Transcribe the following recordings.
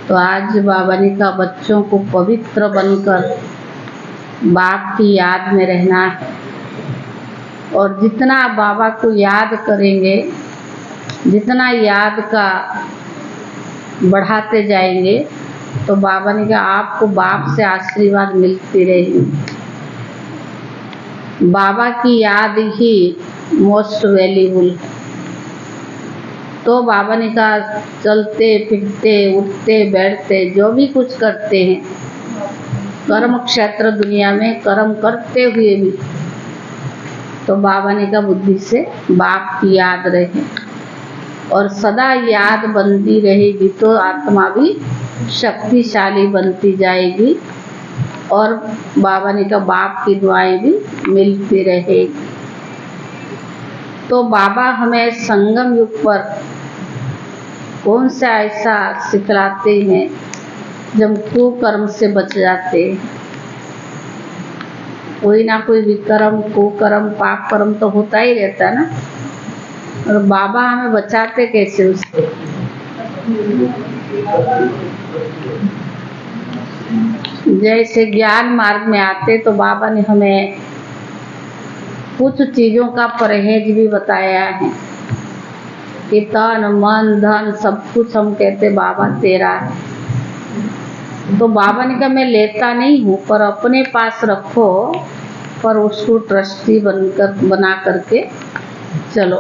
तो आज बाबा ने कहा बच्चों को पवित्र बनकर बाप की याद में रहना है, और जितना आप बाबा को याद करेंगे, जितना याद का बढ़ाते जाएंगे, तो बाबा ने कहा आपको बाप से आशीर्वाद मिलती रहेगी। बाबा की याद ही मोस्ट वैल्यूबल है। तो बाबा ने कहा चलते फिरते उठते बैठते जो भी कुछ करते हैं, कर्म क्षेत्र दुनिया में कर्म करते हुए भी, तो बाबा ने कहा बुद्धि से बाप की याद रहे, और सदा याद बनती रहेगी तो आत्मा भी शक्तिशाली बनती जाएगी, और बाबा ने कहा बाप की दुआएं भी मिलती रहेगी। तो बाबा हमें संगम युग पर कौन सा ऐसा सिखलाते हैं जब कुकर्म से बच जाते हैं। कोई ना कोई विकर्म कुकर्म पाप कर्म तो होता ही रहता है ना, और बाबा हमें बचाते कैसे उससे। जैसे ज्ञान मार्ग में आते तो बाबा ने हमें कुछ चीजों का परहेज भी बताया है कि तन मन धन सब कुछ हम कहते बाबा तेरा है, तो बाबा ने कहा मैं लेता नहीं हूँ पर अपने पास रखो, पर उसको ट्रस्टी बना करके चलो,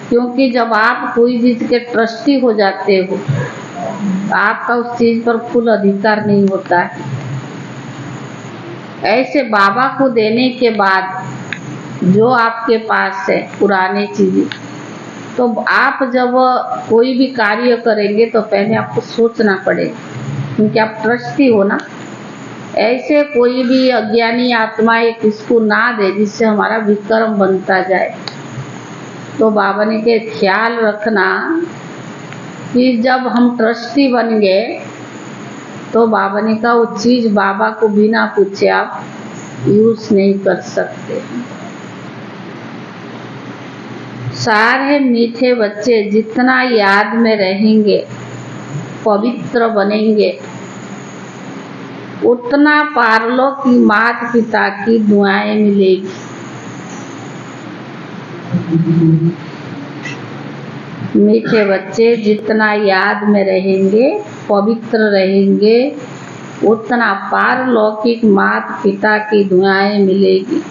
क्योंकि जब आप कोई चीज के ट्रस्टी हो जाते हो आपका उस चीज पर फुल अधिकार नहीं होता है। ऐसे बाबा को देने के बाद जो आपके पास है पुरानी चीजें, तो आप जब कोई भी कार्य करेंगे तो पहले आपको सोचना पड़ेगा, क्योंकि आप ट्रस्टी हो ना। ऐसे कोई भी अज्ञानी आत्मा किसको ना दे जिससे हमारा विकर्म बनता जाए। तो बाबा ने के ख्याल रखना कि जब हम ट्रस्टी बन गए तो बाबा ने कहा वो चीज बाबा को बिना पूछे आप यूज नहीं कर सकते। सारे मीठे बच्चे जितना याद में रहेंगे पवित्र बनेंगे, उतना पारलोक की माता पिता की दुआएं मिलेगी। मीठे बच्चे जितना याद में रहेंगे पवित्र रहेंगे, उतना पारलौकिक माता पिता की दुआएं मिलेगी।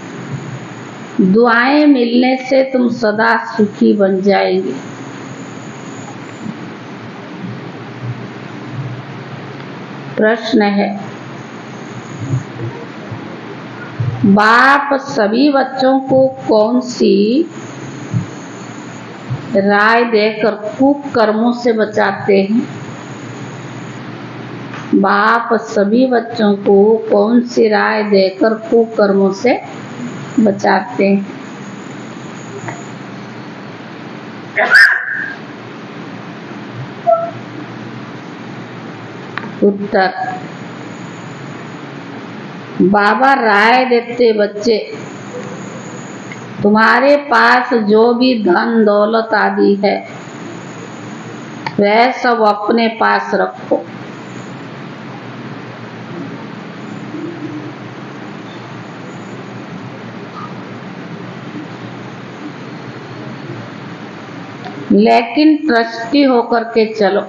दुआएं मिलने से तुम सदा सुखी बन जाएंगे। प्रश्न है, बाप सभी बच्चों को कौन सी राय देकर कुकर्मों से बचाते हैं? बाप सभी बच्चों को कौन सी राय देकर कुकर्मों से बचाते हैं? उत्तर, बाबा राय देते बच्चे तुम्हारे पास जो भी धन दौलत आदि है वह सब अपने पास रखो, लेकिन ट्रस्टी होकर के चलो।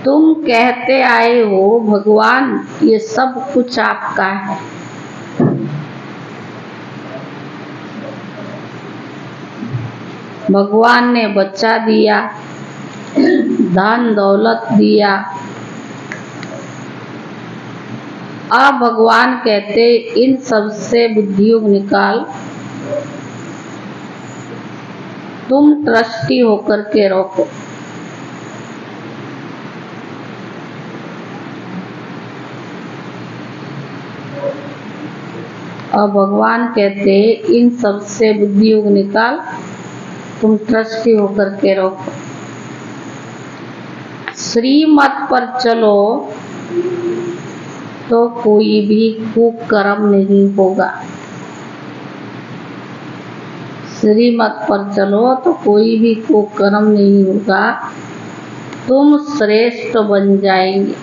तुम कहते आए हो भगवान ये सब कुछ आपका है, भगवान ने बच्चा दिया, धन दौलत दिया। अब भगवान कहते इन सब से बुद्धियोग निकाल, तुम ट्रस्टी होकर के रखो। और भगवान कहते इन सब से बुद्धियोग निकाल, तुम ट्रस्टी होकर के रखो। श्रीमत पर चलो तो कोई भी कुकर्म नहीं होगा। श्रीमत पर चलो तो कोई भी कुकर्म नहीं होगा, तुम श्रेष्ठ बन जाएंगे।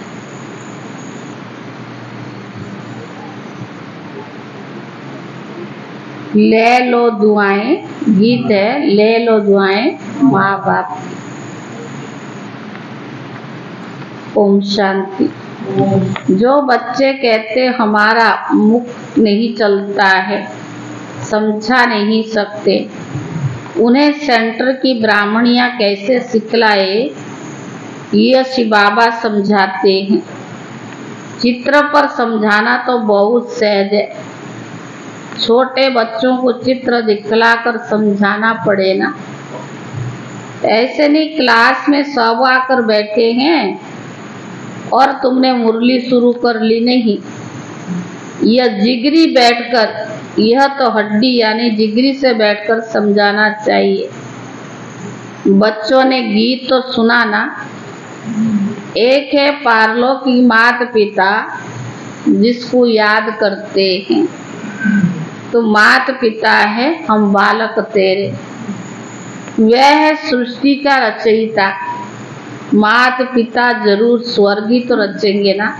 ले लो दुआएं, गीत है, ले लो दुआएं माँ बाप की। ओम शांति। जो बच्चे कहते हमारा मुख नहीं चलता है, समझा नहीं सकते, उन्हें सेंटर की ब्राह्मणियां कैसे सिखलाए, ये शिव बाबा समझाते हैं। चित्र पर समझाना तो बहुत सहज है, छोटे बच्चों को चित्र दिखलाकर समझाना पड़े ना। ऐसे नहीं क्लास में सब आकर बैठे हैं और तुमने मुरली शुरू कर ली, नहीं। यह जिगरी बैठकर, यह तो हड्डी यानी जिगरी से बैठकर समझाना चाहिए। बच्चों ने गीत तो सुना ना। एक है पारलो की मात पिता जिसको याद करते हैं, तो मात पिता है हम बालक तेरे। वह है सृष्टि का रचयिता। मात पिता जरूर स्वर्ग ही तो रचेंगे ना।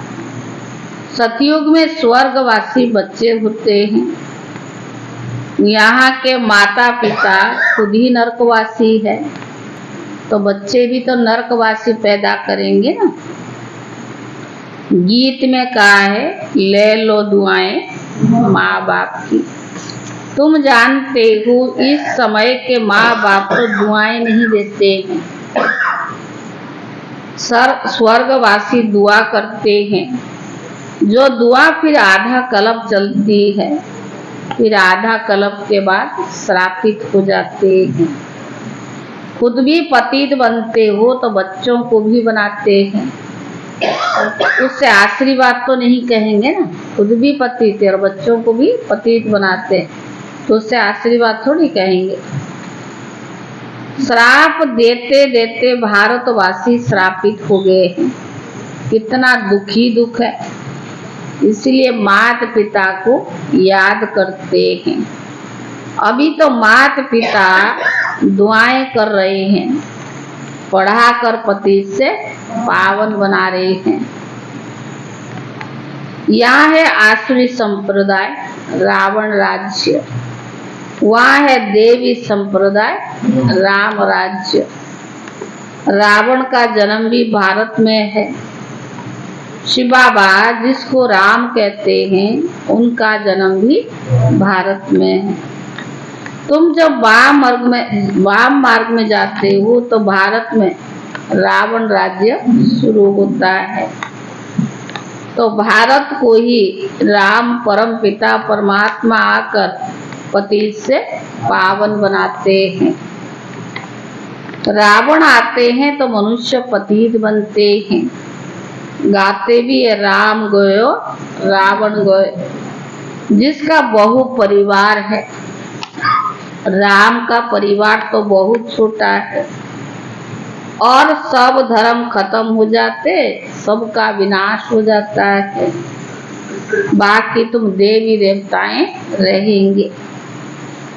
सतयुग में स्वर्गवासी बच्चे होते हैं, यहाँ के माता पिता खुद ही नरकवासी है, तो बच्चे भी तो नरकवासी पैदा करेंगे ना। गीत में कहा है ले लो दुआएं माँ बाप की। तुम जानते हो इस समय के माँ बाप तो दुआएं नहीं देते हैं, स्वर्गवासी दुआ करते हैं। जो दुआ फिर आधा कल्प चलती है, फिर आधा कल्प के बाद श्रापित हो जाते हैं। खुद भी पतित बनते हो तो बच्चों को भी बनाते हैं। उससे आशीर्वाद तो नहीं कहेंगे ना, खुद भी पतित है और बच्चों को भी पतित बनाते हैं, तो उससे आशीर्वाद थोड़ी कहेंगे। श्राप देते देते भारतवासी श्रापित हो गए हैं। कितना दुखी दुख है। इसलिए मात पिता को याद करते हैं। अभी तो मात पिता दुआएं कर रहे हैं, पढ़ा कर पति से पावन बना रहे हैं। यहाँ है आसुरी संप्रदाय रावण राज्य, वहाँ है देवी संप्रदाय राम राज्य। रावण का जन्म भी भारत में है। शिव बाबा जिसको राम कहते हैं, उनका जन्म भी भारत में है। तुम जब वाम मार्ग में जाते हो तो भारत में रावण राज्य शुरू होता है। तो भारत को ही राम परम पिता परमात्मा आकर पति से पावन बनाते हैं। रावण आते हैं तो मनुष्य पतित बनते हैं। गाते भी है राम गयो रावण गयो। जिसका बहु परिवार है, राम का परिवार तो बहुत छोटा है और सब धर्म खत्म हो जाते, सबका विनाश हो जाता है। बाकी तुम देवी देवताएं रहेंगे।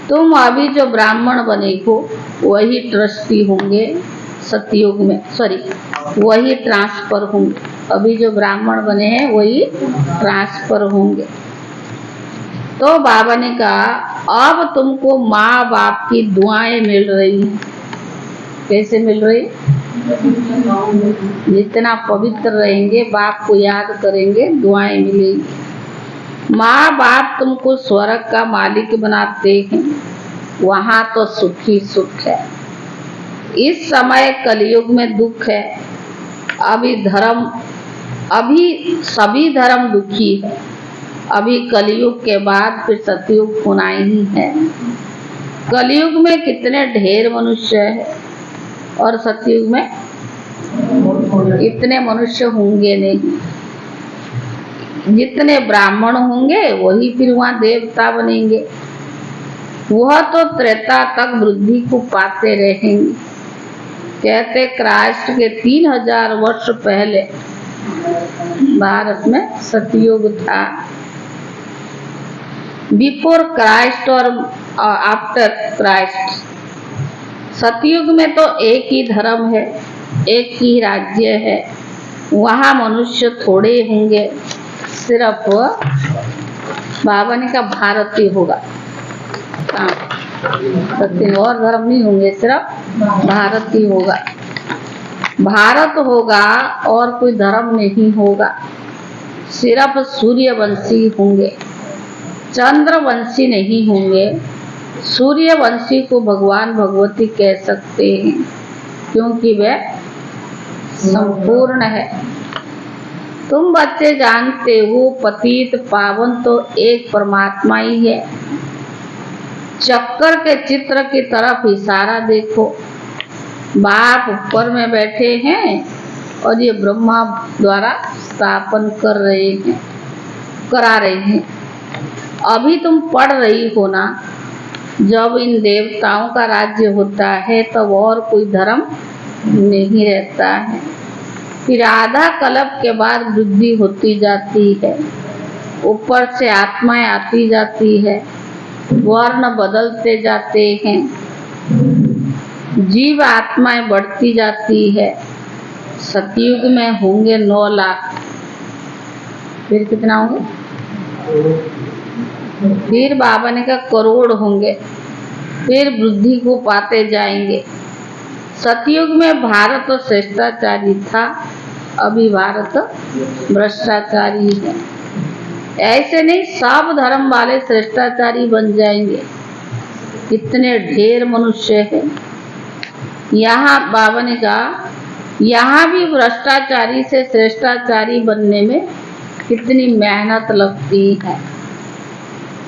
तुम अभी जो ब्राह्मण बने हो वही ट्रस्टी होंगे सतयुग में, वही ट्रांसफर होंगे। अभी जो ब्राह्मण बने हैं वही ट्रांसफर होंगे। तो बाबा ने कहा अब तुमको माँ बाप की दुआएं मिल रही हैं। कैसे मिल रही? जितना पवित्र रहेंगे, बाप को याद करेंगे, दुआएं मिलेंगी। माँ बाप तुमको स्वर्ग का मालिक बनाते हैं, वहाँ तो सुख ही सुख है। इस समय कलयुग में दुख है। अभी सभी धर्म दुखी है। अभी कलयुग के बाद फिर सतयुग होना ही है। कलयुग में कितने ढेर मनुष्य है और सतयुग में इतने मनुष्य होंगे नहीं। जितने ब्राह्मण होंगे वही फिर वहाँ देवता बनेंगे। वह तो त्रेता तक वृद्धि को पाते रहेंगे। कहते क्राइस्ट के 3000 वर्ष पहले भारत में सतयुग था। बिफोर क्राइस्ट और और आफ्टर क्राइस्ट। सतयुग में तो एक ही धर्म है, एक ही राज्य है, वहाँ मनुष्य थोड़े होंगे, सिर्फ बाबा ने कहा भारत ही होगा। सत्य और धर्म नहीं होंगे, सिर्फ भारत ही होगा। भारत होगा और कोई धर्म नहीं होगा। सिर्फ सूर्यवंशी होंगे, चंद्रवंशी नहीं होंगे। सूर्यवंशी को भगवान भगवती कह सकते हैं क्योंकि वह संपूर्ण है। तुम बच्चे जानते हो पतित पावन तो एक परमात्मा ही है। चक्कर के चित्र की तरफ इशारा देखो। बाप ऊपर में बैठे हैं और ये ब्रह्मा द्वारा स्थापन करा रहे हैं। अभी तुम पढ़ रही हो ना, जब इन देवताओं का राज्य होता है तब और कोई धर्म नहीं रहता है। फिर आधा कल्प के बाद वृद्धि होती जाती है, ऊपर से आत्माएं आती जाती है, वर्ण बदलते जाते हैं, जीव आत्माएं बढ़ती जाती है। सतयुग में होंगे 9 लाख, फिर कितना होंगे? फिर बाबा ने कहा करोड़ होंगे, फिर वृद्धि को पाते जाएंगे। सतयुग में भारत तो श्रेष्ठाचारी था, अभी भारत भ्रष्टाचारी है। ऐसे नहीं, सब धर्म वाले श्रेष्ठाचारी बन जाएंगे। कितने ढेर मनुष्य हैं। यहाँ बाबा ने कहा यहाँ भी भ्रष्टाचारी से श्रेष्ठाचारी बनने में कितनी मेहनत लगती है।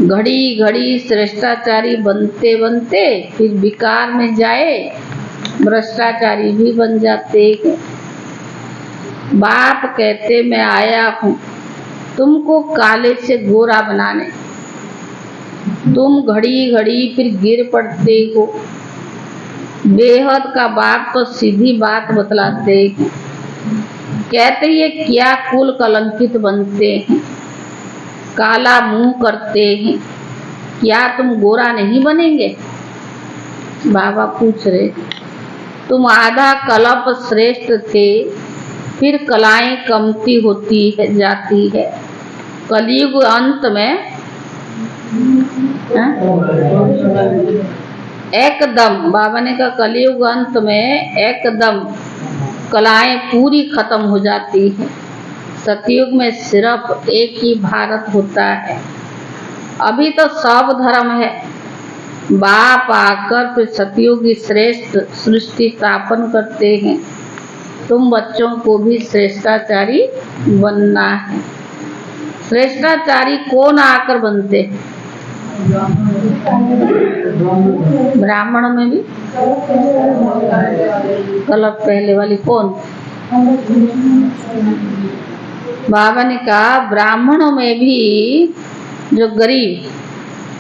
घड़ी घड़ी श्रेष्ठाचारी बनते बनते फिर विकार में जाए भ्रष्टाचारी भी बन जाते हैं। बाप कहते मैं आया हूँ तुमको काले से गोरा बनाने। तुम घड़ी घड़ी फिर गिर पड़ते हो। बेहद का बाप तो सीधी बात बतलाते हैं, कहते ये क्या कुल कलंकित बनते हैं, काला मुंह करते हैं, क्या तुम गोरा नहीं बनेंगे? बाबा पूछ रहे, तुम आधा कल्प श्रेष्ठ थे, फिर कलाएं कमती होती है जाती है। कलयुग अंत में एकदम, बाबा ने कहा कलयुग अंत में एकदम कलाएं पूरी खत्म हो जाती है। सतयुग में सिर्फ एक ही भारत होता है। अभी तो सब धर्म है। बाप आकर फिर सतयुग की श्रेष्ठ सृष्टि स्थापन करते हैं। तुम बच्चों को भी श्रेष्ठाचारी बनना है। श्रेष्ठाचारी कौन आकर बनते? ब्राह्मण में भी कल्प पहले वाली कौन? बाबा ने कहा ब्राह्मणों में भी जो गरीब,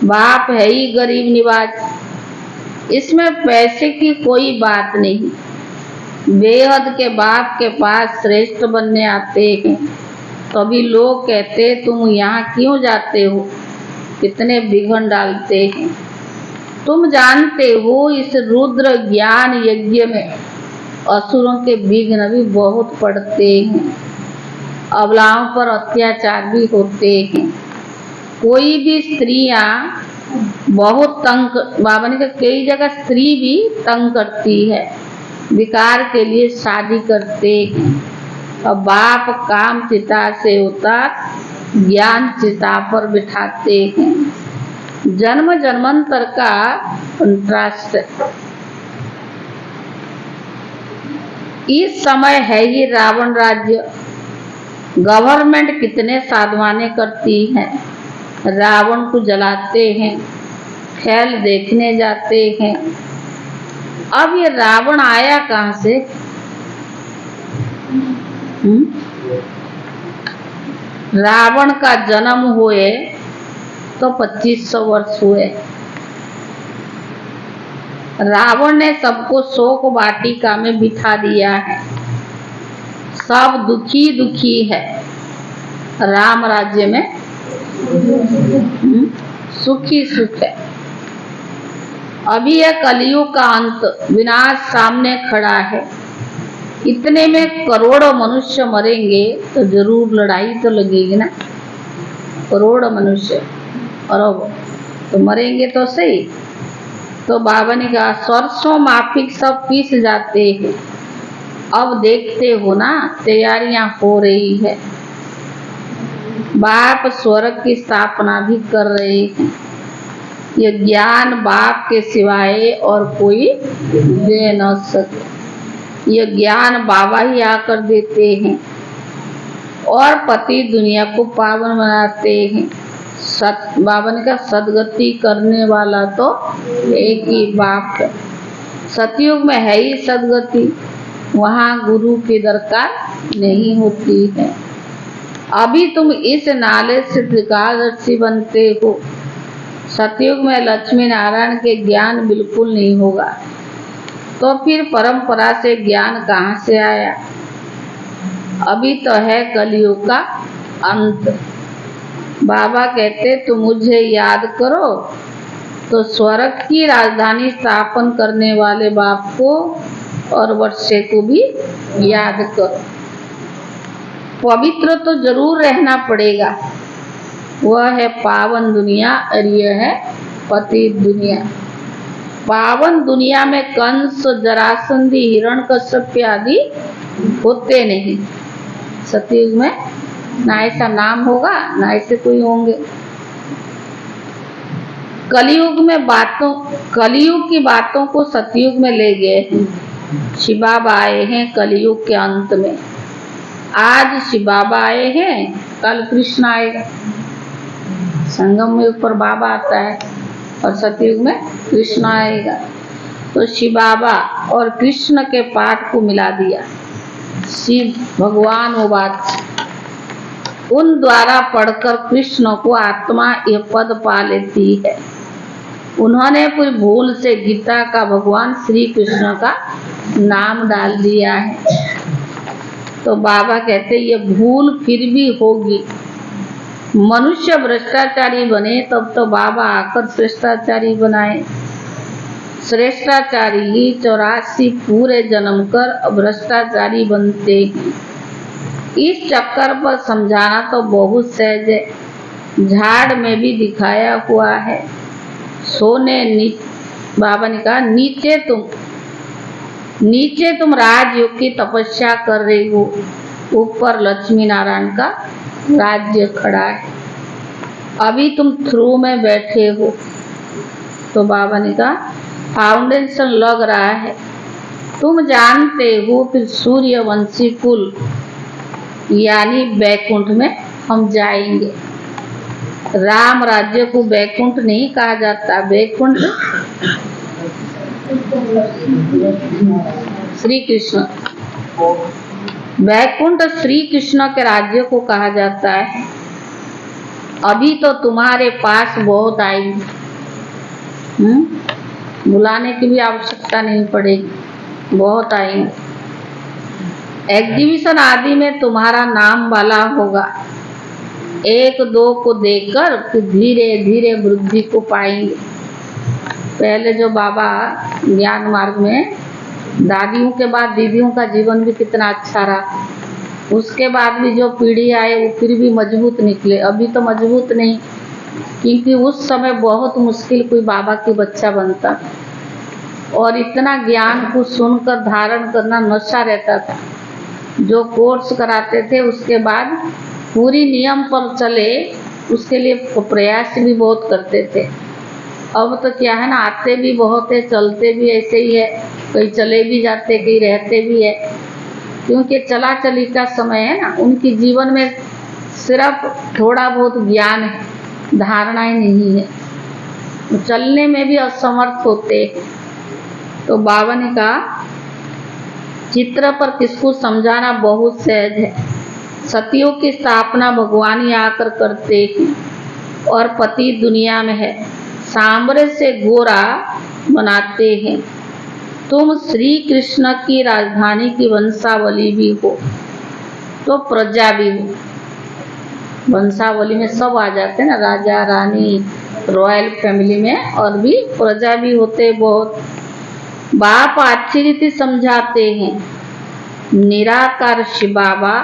बाप है ही गरीब निवाज, इसमें पैसे की कोई बात नहीं। बेहद के बाप के पास श्रेष्ठ बनने आते हैं, तभी लोग कहते तुम यहाँ क्यों जाते हो, कितने विघ्न डालते हैं। तुम जानते हो इस रुद्र ज्ञान यज्ञ में असुरों के विघ्न भी बहुत पड़ते हैं, अबलाओं पर अत्याचार भी होते हैं। कोई भी स्त्रियां बहुत तंग, बाबा ने कहा कई जगह स्त्री भी तंग करती है, विकार के लिए शादी करते हैं। और बाप काम चिता से उतार ज्ञान चिता पर बिठाते हैं। जन्म जन्मांतर का कंट्रास्ट। इस समय है ये रावण राज्य। गवर्नमेंट कितने साधवाने करती है, रावण को जलाते हैं, खेल देखने जाते हैं। अब ये रावण आया कहाँ से? रावण का जन्म हुए तो 2500 वर्ष हुए। रावण ने सबको शोक वाटिका में बिठा दिया है, सब दुखी दुखी है। राम राज्य में सुखी सुख है। अभी यह कलयुग का अंत विनाश सामने खड़ा है। इतने में करोड़ों मनुष्य मरेंगे तो जरूर लड़ाई तो लगेगी ना। करोड़ों मनुष्य अरब तो मरेंगे तो सही। तो बाबा ने कहा सरसों माफिक सब पीस जाते हैं, अब देखते हो ना तैयारियां हो रही है। बाप स्वर्ग की स्थापना भी कर रहे हैं। ये ज्ञान बाप के सिवाय और कोई दे न सके। ये ज्ञान बाबा ही आकर देते हैं और पति दुनिया को पावन बनाते हैं। बाबा ने कहा सदगति करने वाला तो एक ही बाप है। सतयुग में है ही सदगति, वहाँ गुरु की दरकार नहीं होती है। अभी तुम इस नाले से त्रिकालदर्शी बनते हो। सतयुग में लक्ष्मी नारायण के ज्ञान बिल्कुल नहीं होगा, तो फिर परंपरा से ज्ञान कहाँ से आया। अभी तो है कलयुग का अंत। बाबा कहते तुम मुझे याद करो तो स्वर्ग की राजधानी स्थापन करने वाले बाप को और वर्षे को भी याद करो। पवित्र तो जरूर रहना पड़ेगा, वह है पावन दुनिया और यह है पतित दुनिया। पावन दुनिया में कंस, जरासंधी, हिरण्यकश्यप आदि होते नहीं। सतयुग में ना ऐसा नाम होगा ना ऐसे कोई होंगे। कलयुग की बातों को सतयुग में ले गए हैं। शिव बाबा आए हैं कलयुग के अंत में। आज शिव बाबा आए हैं, कल कृष्ण आएगा। संगम में ऊपर बाबा आता है और सतयुग में कृष्ण आएगा। तो शिव बाबा और कृष्ण के पाठ को मिला दिया। शिव भगवान वो बात उन द्वारा पढ़कर कृष्ण को आत्मा यह पद पा लेती है। उन्होंने कोई भूल से गीता का भगवान श्री कृष्ण का नाम डाल दिया है। तो बाबा कहते ये भूल फिर भी होगी। मनुष्य भ्रष्टाचारी बने तब तो बाबा आकर श्रेष्ठाचारी बनाए। श्रेष्ठाचारी 84 पूरे जन्म कर भ्रष्टाचारी बनते हैं। इस चक्कर पर समझाना तो बहुत सहज है। झाड़ में भी दिखाया हुआ है। बाबा ने कहा नीचे तुम राजयोग की तपस्या कर रही हो, ऊपर लक्ष्मी नारायण का राज्य खड़ा है। अभी तुम थ्रू में बैठे हो। तो बाबा ने कहा फाउंडेशन लग रहा है। तुम जानते हो फिर सूर्यवंशी कुल यानी बैकुंठ में हम जाएंगे। राम राज्य को बैकुंठ नहीं कहा जाता। बैकुंठ श्री कृष्ण, बैकुंठ श्री कृष्ण के राज्य को कहा जाता है। अभी तो तुम्हारे पास बहुत आएंगे, बुलाने की भी आवश्यकता नहीं पड़ेगी, बहुत आएंगे। एग्जीबिशन आदि में तुम्हारा नाम वाला होगा। एक दो को देखकर फिर धीरे धीरे वृद्धि को पाएंगे। पहले जो बाबा ज्ञान मार्ग में दादियों के बाद दीदियों का जीवन भी कितना अच्छा रहा। उसके बाद भी जो पीढ़ी आए वो फिर भी मजबूत निकले। अभी तो मजबूत नहीं, क्योंकि उस समय बहुत मुश्किल कोई बाबा की बच्चा बनता और इतना ज्ञान को सुनकर धारण करना नशा रहता था। जो कोर्स कराते थे उसके बाद पूरी नियम पर चले, उसके लिए प्रयास भी बहुत करते थे। अब तो क्या है ना, आते भी बहुत है, चलते भी ऐसे ही है, कहीं चले भी जाते कहीं रहते भी है, क्योंकि चला चली का समय है ना। उनके जीवन में सिर्फ थोड़ा बहुत ज्ञान है, धारणाएं नहीं है, चलने में भी असमर्थ होते। तो बाबा ने कहा चित्र पर किसको समझाना बहुत सहज है। सतयुग की स्थापना भगवान ही आकर करते हैं और पति दुनिया में है, सांवरे से गोरा बनाते हैं। तुम श्री कृष्ण की राजधानी की वंशावली भी हो तो प्रजा भी हो। वंशावली में सब आ जाते हैं ना, राजा रानी, रॉयल फैमिली में और भी प्रजा भी होते बहुत। बाप अच्छी रीति समझाते हैं। निराकार शिव बाबा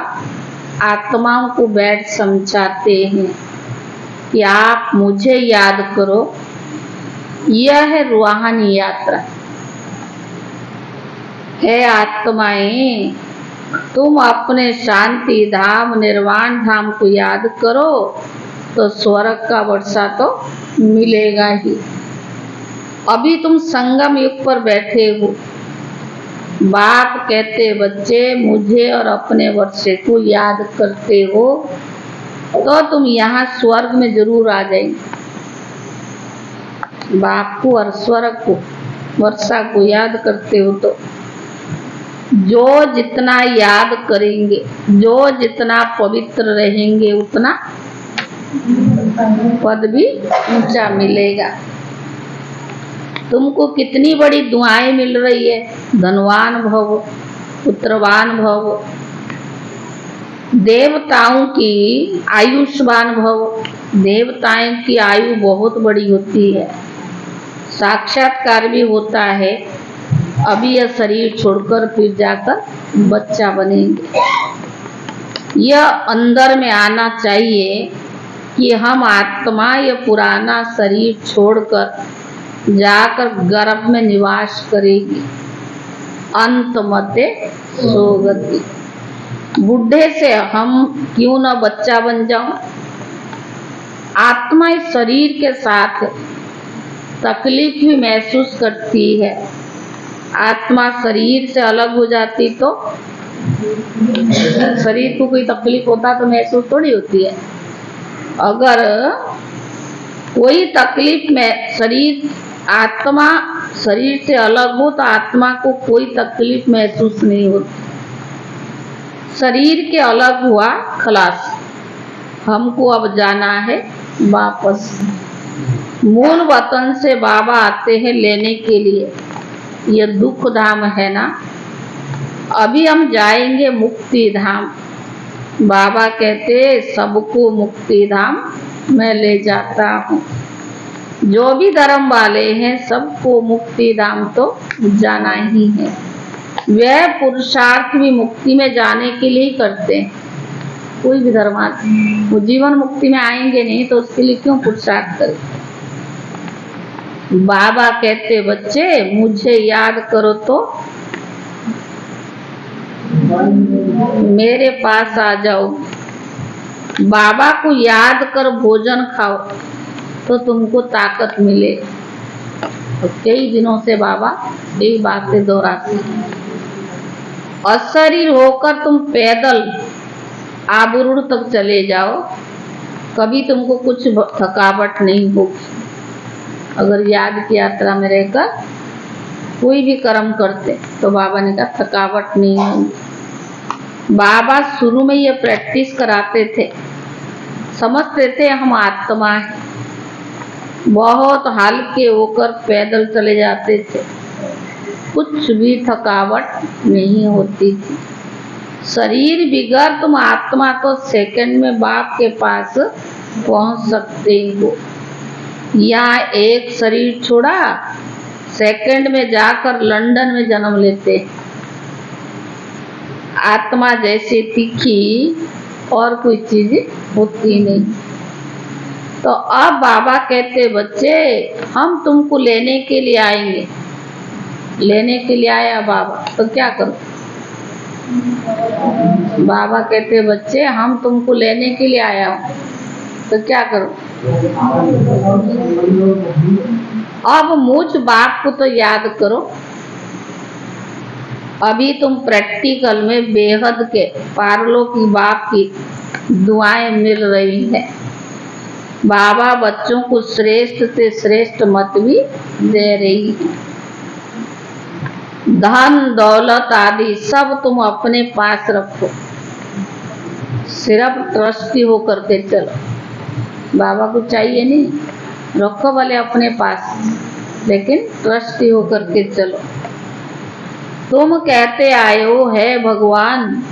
आत्माओं को बैठ समझाते हैं कि आप मुझे याद करो। यह है रूहानी यात्रा। है आत्माएं, तुम अपने शांति धाम निर्वाण धाम को याद करो तो स्वर्ग का वर्षा तो मिलेगा ही। अभी तुम संगम युग पर बैठे हो। बाप कहते बच्चे मुझे और अपने वर्षे को याद करते हो तो तुम यहाँ स्वर्ग में जरूर आ जाएंगे। बाप को और स्वर्ग को वर्षा को याद करते हो तो जो जितना याद करेंगे, जो जितना पवित्र रहेंगे उतना पद भी ऊंचा मिलेगा। तुमको कितनी बड़ी दुआएं मिल रही है। धनवान भव, पुत्रवान भव, देवताओं की आयुष्मान भव। देवताओं की आयु बहुत बड़ी होती है, साक्षात्कार भी होता है। अभी यह शरीर छोड़कर फिर जाकर बच्चा बनेंगे। यह अंदर में आना चाहिए कि हम आत्मा यह पुराना शरीर छोड़कर जाकर गर्भ में निवास करेगी। अंत मते सोगति। बुढ़े से हम क्यों न बच्चा बन जाऊं। आत्मा इस शरीर के साथ तकलीफ भी महसूस करती है। आत्मा शरीर से अलग हो जाती तो शरीर को कोई तकलीफ होता तो महसूस थोड़ी होती है। अगर कोई तकलीफ में आत्मा शरीर से अलग हो तो आत्मा को कोई तकलीफ महसूस नहीं होती। शरीर के अलग हुआ खलास। हमको अब जाना है वापस। मूल वतन से बाबा आते हैं लेने के लिए। ये दुख धाम है ना। अभी हम जाएंगे मुक्ति धाम। बाबा कहते सबको मुक्ति धाम मैं ले जाता हूँ। जो भी धर्म वाले हैं सबको मुक्ति धाम तो जाना ही है। वह पुरुषार्थ भी मुक्ति में जाने के लिए ही करते हैं। कोई भी धर्मार्थ वो जीवन मुक्ति में आएंगे नहीं तो उसके लिए क्यों पुरुषार्थ करें। बाबा कहते बच्चे मुझे याद करो तो मेरे पास आ जाओ। बाबा को याद कर भोजन खाओ तो तुमको ताकत मिले। तो कई दिनों से बाबा यही बातें दोहराते हैं। अशरीर होकर तुम पैदल आबरूड तक चले जाओ, कभी तुमको कुछ थकावट नहीं होगी। अगर याद की यात्रा में रहकर कोई भी कर्म करते तो बाबा ने कहा थकावट नहीं होगी। बाबा शुरू में ये प्रैक्टिस कराते थे। समझते थे हम आत्मा है। बहुत हल्के होकर पैदल चले जाते थे। कुछ भी थकावट नहीं होती थी। शरीर बिगड़ तुम आत्मा तो सेकंड में बाप के पास पहुंच सकते हो। यहाँ एक शरीर छोड़ा सेकंड में जाकर लंदन में जन्म लेते। आत्मा जैसी तीखी और कोई चीज होती नहीं। तो अब बाबा कहते बच्चे हम तुमको लेने के लिए आएंगे। लेने के लिए आया बाबा तो क्या करो। बाबा कहते बच्चे हम तुमको लेने के लिए आया हूं तो क्या करो। अब मुझ बाप को तो याद करो। अभी तुम प्रैक्टिकल में बेहद के पारलौकिक बाप की दुआएं मिल रही है। बाबा बच्चों को श्रेष्ठ से श्रेष्ठ मत भी दे रही है। धन दौलत आदि सब तुम अपने पास रखो, सिर्फ ट्रस्टी होकर के चलो। बाबा को चाहिए नहीं, रखो भले अपने पास, लेकिन ट्रस्टी होकर के चलो। तुम कहते आए हो है भगवान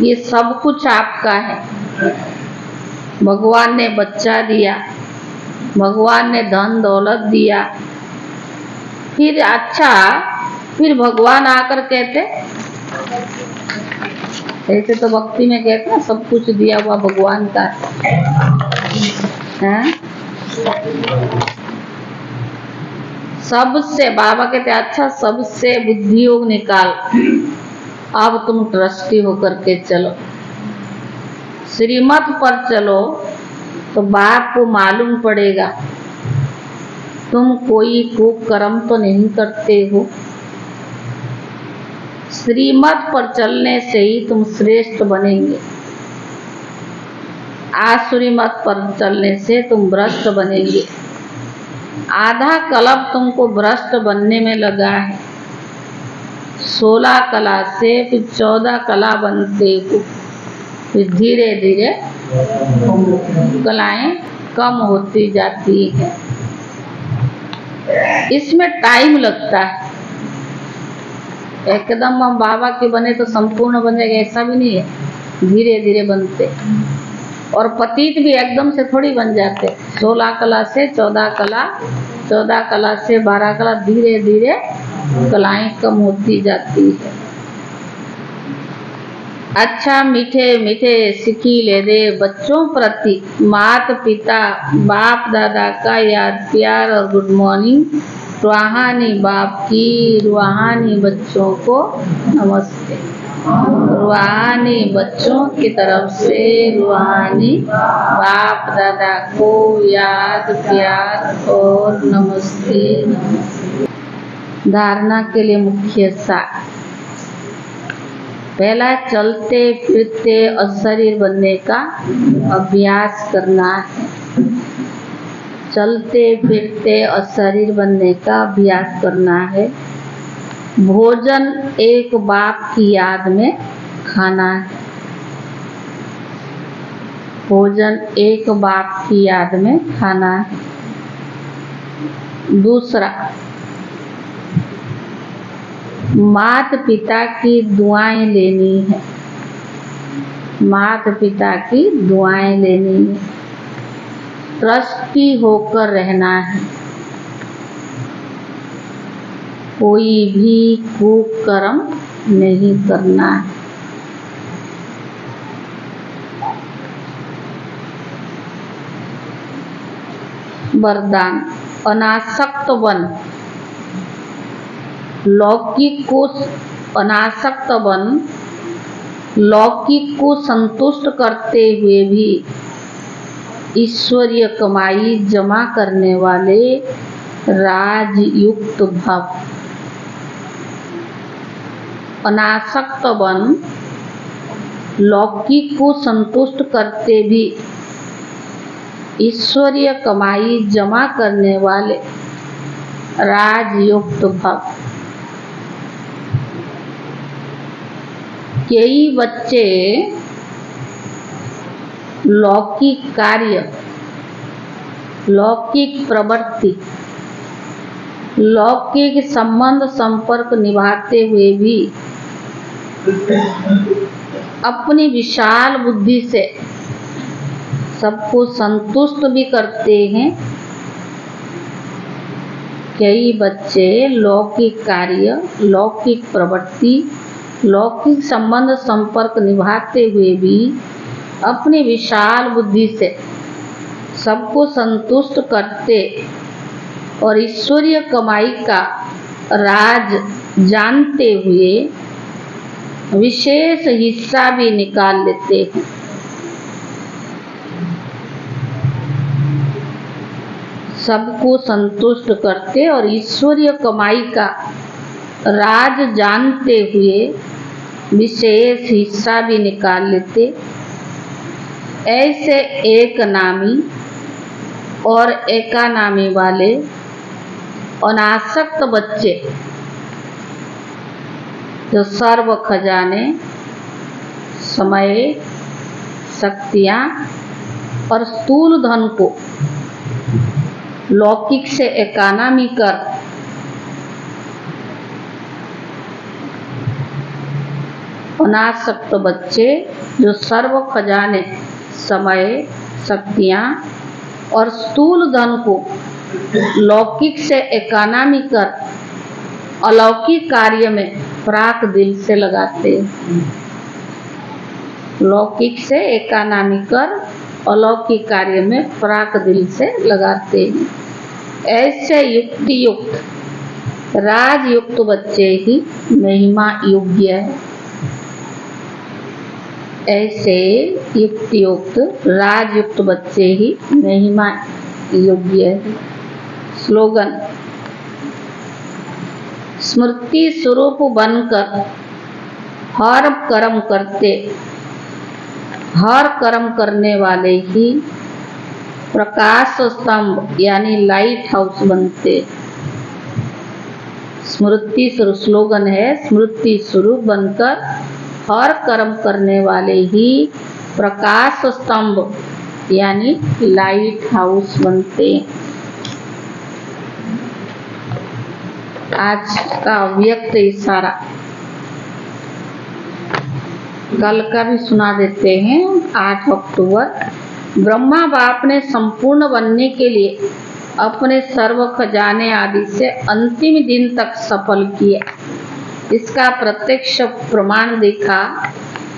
ये सब कुछ आपका है। भगवान ने बच्चा दिया, भगवान ने धन दौलत दिया, फिर भगवान आकर कहते, ऐसे तो भक्ति में कहते हैं सब कुछ दिया हुआ भगवान का है। सबसे बाबा कहते अच्छा सबसे बुद्धि योग निकाल, अब तुम ट्रस्टी होकर के चलो, श्रीमत पर चलो तो बाप को मालूम पड़ेगा तुम कोई कुकर्म तो नहीं करते हो। श्रीमत पर चलने से ही तुम श्रेष्ठ बनेंगे, आसुरी मत पर चलने से तुम भ्रष्ट बनेंगे। आधा कल्प तुमको भ्रष्ट बनने में लगा है, 16 कला से फिर 14 कला बनते हो, फिर धीरे धीरे कलाएं कम होती जाती है। इसमें टाइम लगता है, एकदम हम बाबा के बने तो संपूर्ण बनेगा ऐसा भी नहीं है, धीरे धीरे बनते। और पतित भी एकदम से थोड़ी बन जाते, 16 कला से 14 कला, 14 कला से 12 कला, धीरे धीरे कलाएं कम होती जाती है। अच्छा मीठे मीठे सिखी ले दे बच्चों प्रति माता पिता बाप दादा का याद प्यार और गुड मॉर्निंग। रूहानी बाप की रूहानी बच्चों को नमस्ते। रूहानी बच्चों की तरफ से रूहानी बाप दादा को याद प्यार और नमस्ते। धारणा के लिए मुख्य सार, पहला चलते फिरते और शरीर बनने का अभ्यास करना है। चलते फिरते और शरीर बनने का अभ्यास करना है। भोजन एक बाप की याद में खाना है। भोजन एक बाप की याद में खाना है। दूसरा, माता पिता की दुआएं लेनी है। माता पिता की दुआएं लेनी है। ट्रस्टी होकर रहना है। कोई भी कुकर्म नहीं करना है। वरदान, अनासक्त बन। लौकिक को अनासक्त बन, लौकिक को संतुष्ट करते हुए भी ईश्वरीय कमाई जमा करने वाले राजयुक्त भव। अनासक्त बन, लौकिक को संतुष्ट करते भी ईश्वरीय कमाई जमा करने वाले राजयुक्त भव। कई बच्चे लौकिक कार्य, लौकिक प्रवृत्ति, लौकिक संबंध संपर्क निभाते हुए भी अपनी विशाल बुद्धि से सबको संतुष्ट भी करते हैं। कई बच्चे लौकिक कार्य, लौकिक प्रवृत्ति, लौकिक संबंध संपर्क निभाते हुए भी अपनी विशाल बुद्धि से सबको संतुष्ट करते और ईश्वरीय कमाई का राज जानते हुए विशेष हिस्सा भी निकाल लेते हैं। सबको संतुष्ट करते और ईश्वरीय कमाई का राज जानते हुए विशेष हिस्सा भी निकाल लेते। ऐसे एक नामी और एकानामी वाले अनासक्त बच्चे जो सर्व खजाने, समय, शक्तियाँ और स्थूल धन को लौकिक से एकानामी कर अनासक्त बच्चे जो सर्व खजाने, समय, शक्तियाँ और स्थूल धन को लौकिक से इकोनॉमी कर अलौकिक कार्य में प्राक दिल से लगाते हैं। लौकिक से इकोनॉमी कर अलौकिक कार्य में प्राक दिल से लगाते हैं। ऐसे युक्ति युक्त राजयुक्त बच्चे ही महिमा योग्य है। ऐसे युक्ति युक्त राजयुक्त बच्चे ही महिमा योग्य है। स्लोगन: स्मृति स्वरूप बनकर हर कर्म करने वाले ही प्रकाश स्तंभ यानी लाइट हाउस बनते। स्मृति स्वरूप स्लोगन है, स्मृति स्वरूप बनकर हर कर्म करने वाले ही प्रकाश स्तंभ यानी लाइट हाउस बनते। आज का व्यक्त इशारा कल का भी सुना देते हैं। 8 अक्टूबर, ब्रह्मा बाप ने संपूर्ण बनने के लिए अपने सर्व खजाने आदि से अंतिम दिन तक सफल किया। इसका प्रत्यक्ष प्रमाण देखा,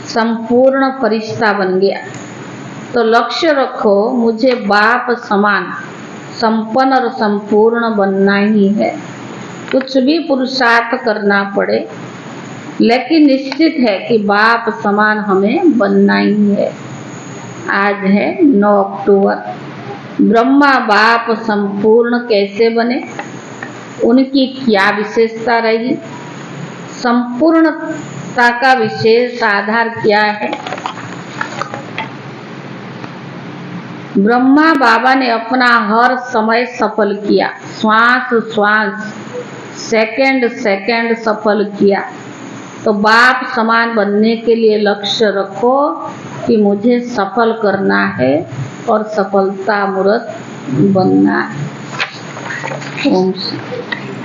संपूर्ण फरिश्ता बन गया। तो लक्ष्य रखो, मुझे बाप समान संपन्न और संपूर्ण बनना ही है। कुछ भी पुरुषार्थ करना पड़े, लेकिन निश्चित है कि बाप समान हमें बनना ही है। आज है 9 अक्टूबर। ब्रह्मा बाप संपूर्ण कैसे बने? उनकी क्या विशेषता रही? संपूर्णता का विशेष आधार क्या है? ब्रह्मा बाबा ने अपना हर समय सफल किया, श्वास श्वास, सेकंड सेकंड सफल किया। तो बाप समान बनने के लिए लक्ष्य रखो कि मुझे सफल करना है और सफलता मूर्त बनना है। ओम शांति।